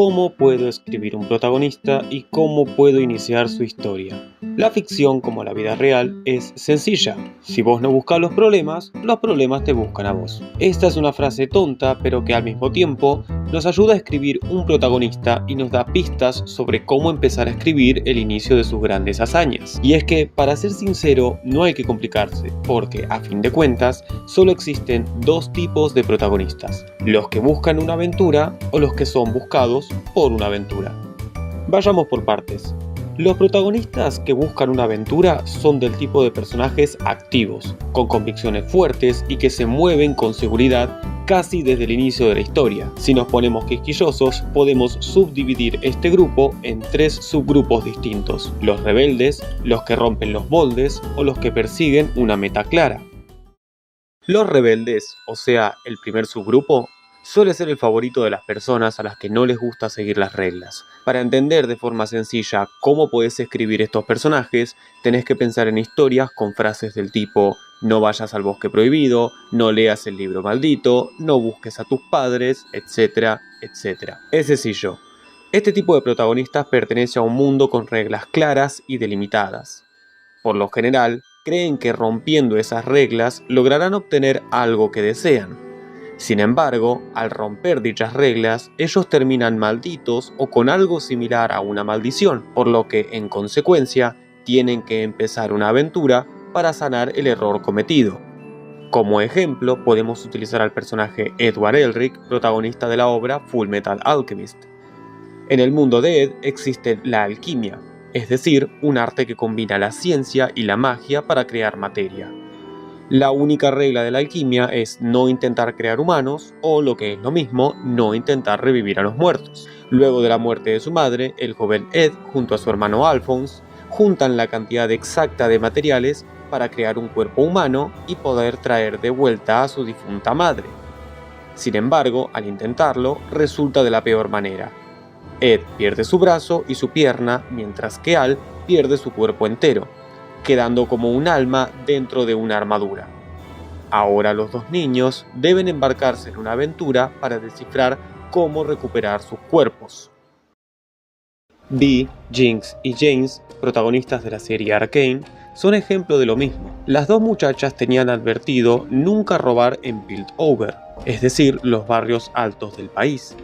¿Cómo puedo escribir un protagonista y cómo puedo iniciar su historia? La ficción, como la vida real, es sencilla. Si vos no buscas los problemas te buscan a vos. Esta es una frase tonta, pero que al mismo tiempo nos ayuda a escribir un protagonista y nos da pistas sobre cómo empezar a escribir el inicio de sus grandes hazañas. Y es que, para ser sincero, no hay que complicarse, porque a fin de cuentas, solo existen dos tipos de protagonistas: los que buscan una aventura o los que son buscados por una aventura. Vayamos por partes. Los protagonistas que buscan una aventura son del tipo de personajes activos, con convicciones fuertes y que se mueven con seguridad casi desde el inicio de la historia. Si nos ponemos quisquillosos, podemos subdividir este grupo en tres subgrupos distintos: los rebeldes, los que rompen los moldes o los que persiguen una meta clara. Los rebeldes, o sea, el primer subgrupo, suele ser el favorito de las personas a las que no les gusta seguir las reglas. Para entender de forma sencilla cómo podés escribir estos personajes, tenés que pensar en historias con frases del tipo: no vayas al bosque prohibido, no leas el libro maldito, no busques a tus padres, etcétera, etcétera. Es sencillo. Este tipo de protagonistas pertenece a un mundo con reglas claras y delimitadas. Por lo general, creen que rompiendo esas reglas lograrán obtener algo que desean. Sin embargo, al romper dichas reglas, ellos terminan malditos o con algo similar a una maldición, por lo que, en consecuencia, tienen que empezar una aventura para sanar el error cometido. Como ejemplo, podemos utilizar al personaje Edward Elric, protagonista de la obra Fullmetal Alchemist. En el mundo de Ed existe la alquimia, es decir, un arte que combina la ciencia y la magia para crear materia. La única regla de la alquimia es no intentar crear humanos, o lo que es lo mismo, no intentar revivir a los muertos. Luego de la muerte de su madre, el joven Ed, junto a su hermano Alphonse, juntan la cantidad exacta de materiales para crear un cuerpo humano y poder traer de vuelta a su difunta madre. Sin embargo, al intentarlo, resulta de la peor manera. Ed pierde su brazo y su pierna, mientras que Al pierde su cuerpo entero, quedando como un alma dentro de una armadura. Ahora los dos niños deben embarcarse en una aventura para descifrar cómo recuperar sus cuerpos. Bee, Jinx y James, protagonistas de la serie Arcane, son ejemplo de lo mismo. Las dos muchachas tenían advertido nunca robar en Piltover, es decir, los barrios altos del país.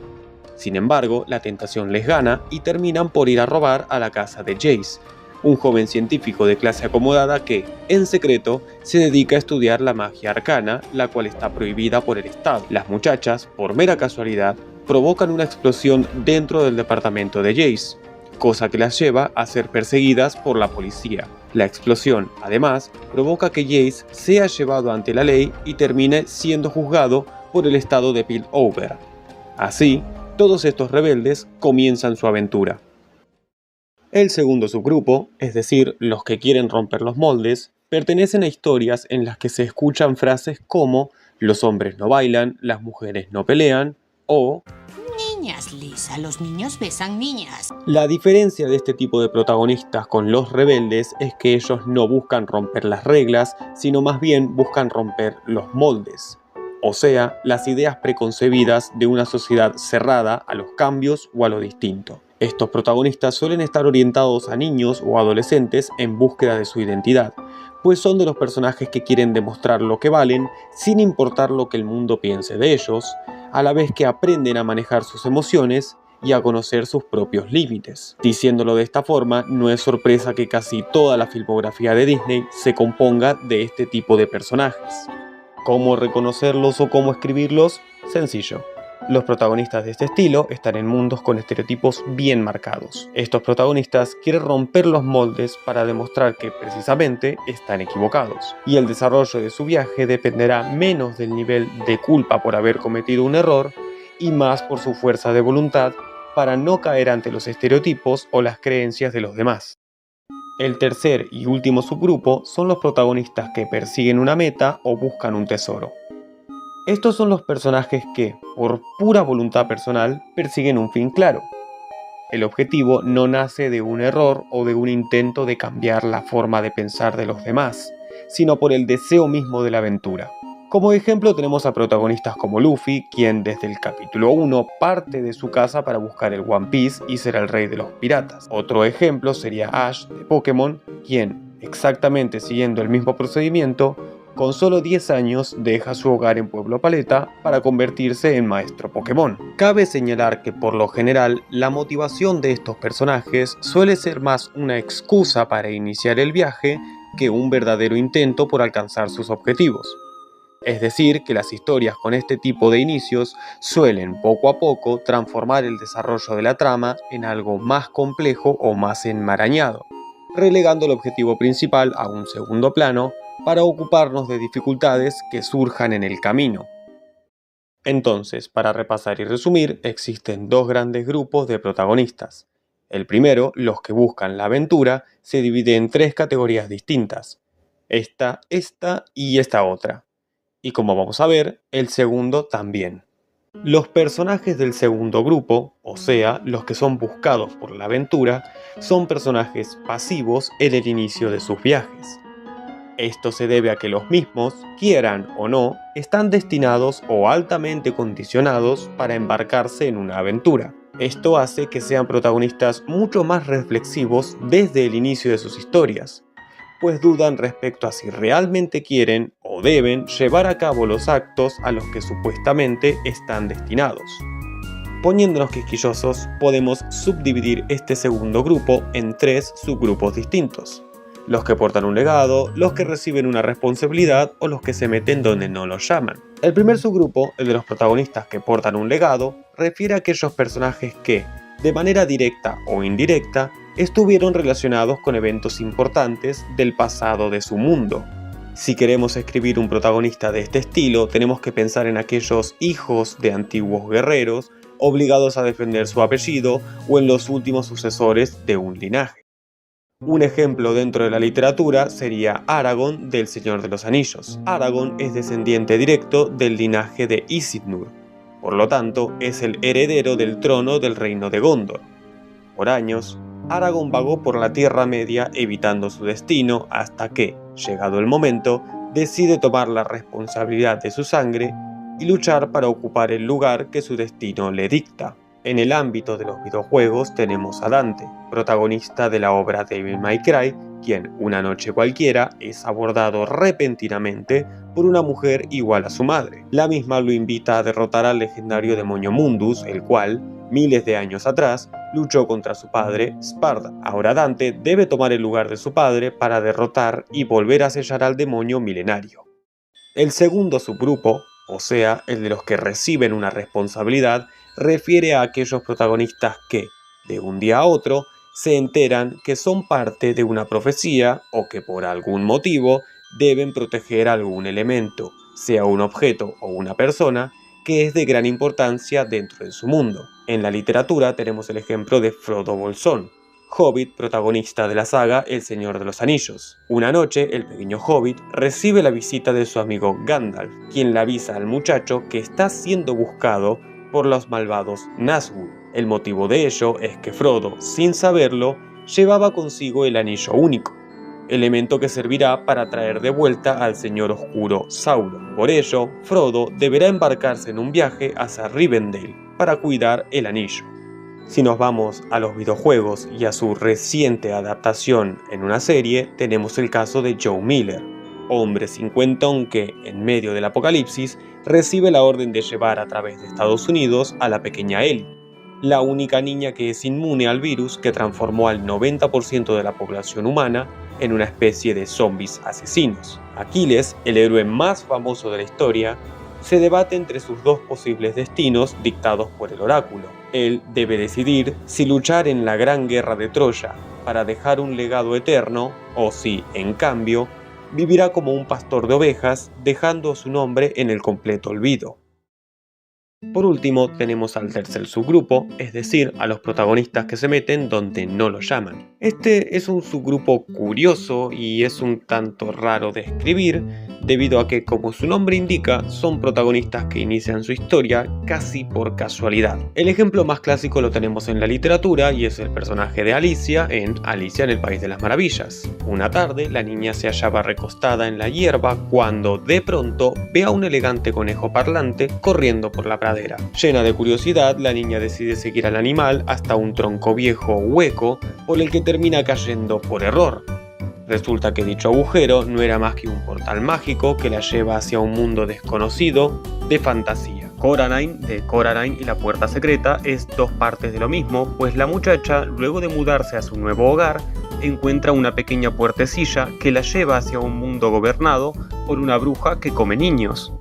Sin embargo, la tentación les gana y terminan por ir a robar a la casa de Jace, un joven científico de clase acomodada que, en secreto, se dedica a estudiar la magia arcana, la cual está prohibida por el Estado. Las muchachas, por mera casualidad, provocan una explosión dentro del departamento de Jace, cosa que las lleva a ser perseguidas por la policía. La explosión, además, provoca que Jace sea llevado ante la ley y termine siendo juzgado por el estado de Piltover. Así, todos estos rebeldes comienzan su aventura. El segundo subgrupo, es decir, los que quieren romper los moldes, pertenecen a historias en las que se escuchan frases como «los hombres no bailan, las mujeres no pelean» o «niñas, Lisa, los niños besan niñas». La diferencia de este tipo de protagonistas con los rebeldes es que ellos no buscan romper las reglas, sino más bien buscan romper los moldes, o sea, las ideas preconcebidas de una sociedad cerrada a los cambios o a lo distinto. Estos protagonistas suelen estar orientados a niños o adolescentes en búsqueda de su identidad, pues son de los personajes que quieren demostrar lo que valen sin importar lo que el mundo piense de ellos, a la vez que aprenden a manejar sus emociones y a conocer sus propios límites. Diciéndolo de esta forma, no es sorpresa que casi toda la filmografía de Disney se componga de este tipo de personajes. ¿Cómo reconocerlos o cómo escribirlos? Sencillo. Los protagonistas de este estilo están en mundos con estereotipos bien marcados. Estos protagonistas quieren romper los moldes para demostrar que precisamente están equivocados. Y el desarrollo de su viaje dependerá menos del nivel de culpa por haber cometido un error y más por su fuerza de voluntad para no caer ante los estereotipos o las creencias de los demás. El tercer y último subgrupo son los protagonistas que persiguen una meta o buscan un tesoro. Estos son los personajes que, por pura voluntad personal, persiguen un fin claro. El objetivo no nace de un error o de un intento de cambiar la forma de pensar de los demás, sino por el deseo mismo de la aventura. Como ejemplo tenemos a protagonistas como Luffy, quien desde el capítulo 1 parte de su casa para buscar el One Piece y ser el rey de los piratas. Otro ejemplo sería Ash de Pokémon, quien, exactamente siguiendo el mismo procedimiento, con solo 10 años deja su hogar en Pueblo Paleta para convertirse en maestro Pokémon. Cabe señalar que por lo general la motivación de estos personajes suele ser más una excusa para iniciar el viaje que un verdadero intento por alcanzar sus objetivos. Es decir, que las historias con este tipo de inicios suelen poco a poco transformar el desarrollo de la trama en algo más complejo o más enmarañado, relegando el objetivo principal a un segundo plano para ocuparnos de dificultades que surjan en el camino. Entonces, para repasar y resumir, existen dos grandes grupos de protagonistas. El primero, los que buscan la aventura, se divide en tres categorías distintas: esta y esta otra. Y como vamos a ver, el segundo también. Los personajes del segundo grupo, o sea, los que son buscados por la aventura, son personajes pasivos en el inicio de sus viajes. Esto se debe a que los mismos, quieran o no, están destinados o altamente condicionados para embarcarse en una aventura. Esto hace que sean protagonistas mucho más reflexivos desde el inicio de sus historias, pues dudan respecto a si realmente quieren o deben llevar a cabo los actos a los que supuestamente están destinados. Poniéndonos quisquillosos, podemos subdividir este segundo grupo en tres subgrupos distintos: los que portan un legado, los que reciben una responsabilidad o los que se meten donde no los llaman. El primer subgrupo, el de los protagonistas que portan un legado, refiere a aquellos personajes que, de manera directa o indirecta, estuvieron relacionados con eventos importantes del pasado de su mundo. Si queremos escribir un protagonista de este estilo, tenemos que pensar en aquellos hijos de antiguos guerreros obligados a defender su apellido o en los últimos sucesores de un linaje. Un ejemplo dentro de la literatura sería Aragorn del Señor de los Anillos. Aragorn es descendiente directo del linaje de Isildur, por lo tanto es el heredero del trono del reino de Gondor. Por años, Aragorn vagó por la Tierra Media evitando su destino hasta que, llegado el momento, decide tomar la responsabilidad de su sangre y luchar para ocupar el lugar que su destino le dicta. En el ámbito de los videojuegos tenemos a Dante, protagonista de la obra Devil May Cry, quien una noche cualquiera es abordado repentinamente por una mujer igual a su madre. La misma lo invita a derrotar al legendario demonio Mundus, el cual, miles de años atrás, luchó contra su padre, Sparda. Ahora Dante debe tomar el lugar de su padre para derrotar y volver a sellar al demonio milenario. El segundo subgrupo, o sea, el de los que reciben una responsabilidad, refiere a aquellos protagonistas que, de un día a otro, se enteran que son parte de una profecía o que por algún motivo deben proteger algún elemento, sea un objeto o una persona, que es de gran importancia dentro de su mundo. En la literatura tenemos el ejemplo de Frodo Bolsón, hobbit protagonista de la saga El Señor de los Anillos. Una noche, el pequeño hobbit recibe la visita de su amigo Gandalf, quien le avisa al muchacho que está siendo buscado por los malvados Nazgûl. El motivo de ello es que Frodo, sin saberlo, llevaba consigo el Anillo Único, elemento que servirá para traer de vuelta al Señor Oscuro Sauron. Por ello, Frodo deberá embarcarse en un viaje hacia Rivendell para cuidar el anillo. Si nos vamos a los videojuegos y a su reciente adaptación en una serie, tenemos el caso de Joe Miller, hombre cincuentón que, en medio del apocalipsis, recibe la orden de llevar a través de Estados Unidos a la pequeña Ellie, la única niña que es inmune al virus que transformó al 90% de la población humana en una especie de zombies asesinos. Aquiles, el héroe más famoso de la historia, se debate entre sus dos posibles destinos dictados por el oráculo. Él debe decidir si luchar en la gran guerra de Troya para dejar un legado eterno o si, en cambio, vivirá como un pastor de ovejas dejando su nombre en el completo olvido. Por último, tenemos al tercer subgrupo, es decir, a los protagonistas que se meten donde no los llaman. Este es un subgrupo curioso y es un tanto raro de escribir, debido a que, como su nombre indica, son protagonistas que inician su historia casi por casualidad. El ejemplo más clásico lo tenemos en la literatura y es el personaje de Alicia en Alicia en el País de las Maravillas. Una tarde, la niña se hallaba recostada en la hierba cuando, de pronto, ve a un elegante conejo parlante corriendo por la pradera. Llena de curiosidad, la niña decide seguir al animal hasta un tronco viejo hueco por el que termina cayendo por error. Resulta que dicho agujero no era más que un portal mágico que la lleva hacia un mundo desconocido de fantasía. Coraline, de Coraline y la puerta secreta, es dos partes de lo mismo, pues la muchacha, luego de mudarse a su nuevo hogar, encuentra una pequeña puertecilla que la lleva hacia un mundo gobernado por una bruja que come niños.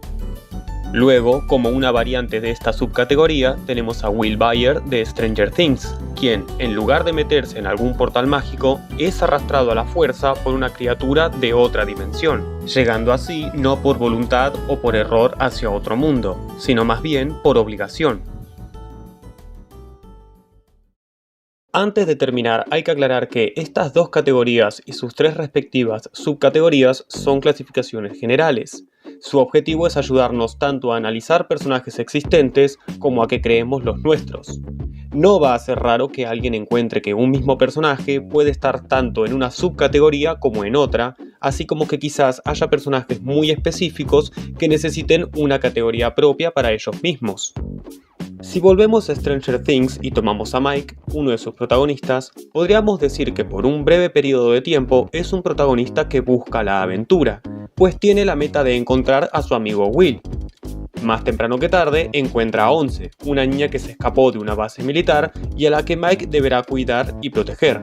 Luego, como una variante de esta subcategoría, tenemos a Will Byers de Stranger Things, quien, en lugar de meterse en algún portal mágico, es arrastrado a la fuerza por una criatura de otra dimensión, llegando así no por voluntad o por error hacia otro mundo, sino más bien por obligación. Antes de terminar, hay que aclarar que estas dos categorías y sus tres respectivas subcategorías son clasificaciones generales. Su objetivo es ayudarnos tanto a analizar personajes existentes como a que creemos los nuestros. No va a ser raro que alguien encuentre que un mismo personaje puede estar tanto en una subcategoría como en otra, así como que quizás haya personajes muy específicos que necesiten una categoría propia para ellos mismos. Si volvemos a Stranger Things y tomamos a Mike, uno de sus protagonistas, podríamos decir que por un breve periodo de tiempo es un protagonista que busca la aventura, pues tiene la meta de encontrar a su amigo Will. Más temprano que tarde encuentra a Once, una niña que se escapó de una base militar y a la que Mike deberá cuidar y proteger.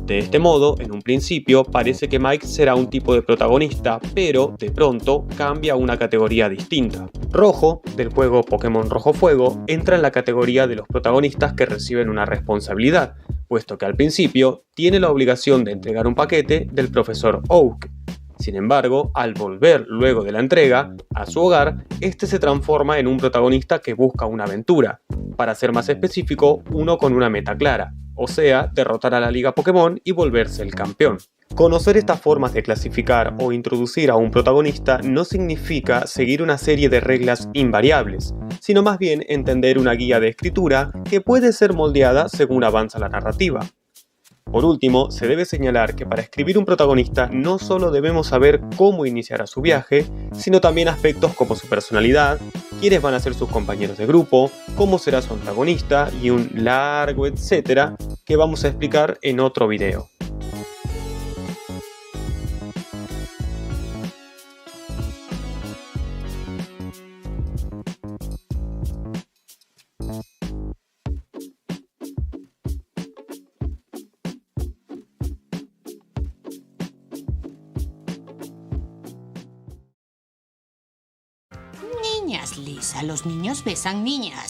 De este modo, en un principio, parece que Mike será un tipo de protagonista, pero, de pronto, cambia a una categoría distinta. Rojo, del juego Pokémon Rojo Fuego, entra en la categoría de los protagonistas que reciben una responsabilidad, puesto que al principio tiene la obligación de entregar un paquete del profesor Oak. Sin embargo, al volver luego de la entrega a su hogar, este se transforma en un protagonista que busca una aventura. Para ser más específico, uno con una meta clara, o sea, derrotar a la Liga Pokémon y volverse el campeón. Conocer estas formas de clasificar o introducir a un protagonista no significa seguir una serie de reglas invariables, sino más bien entender una guía de escritura que puede ser moldeada según avanza la narrativa. Por último, se debe señalar que para escribir un protagonista no solo debemos saber cómo iniciará su viaje, sino también aspectos como su personalidad, quiénes van a ser sus compañeros de grupo, cómo será su antagonista y un largo etcétera que vamos a explicar en otro video. Niñas, Lisa, los niños besan niñas.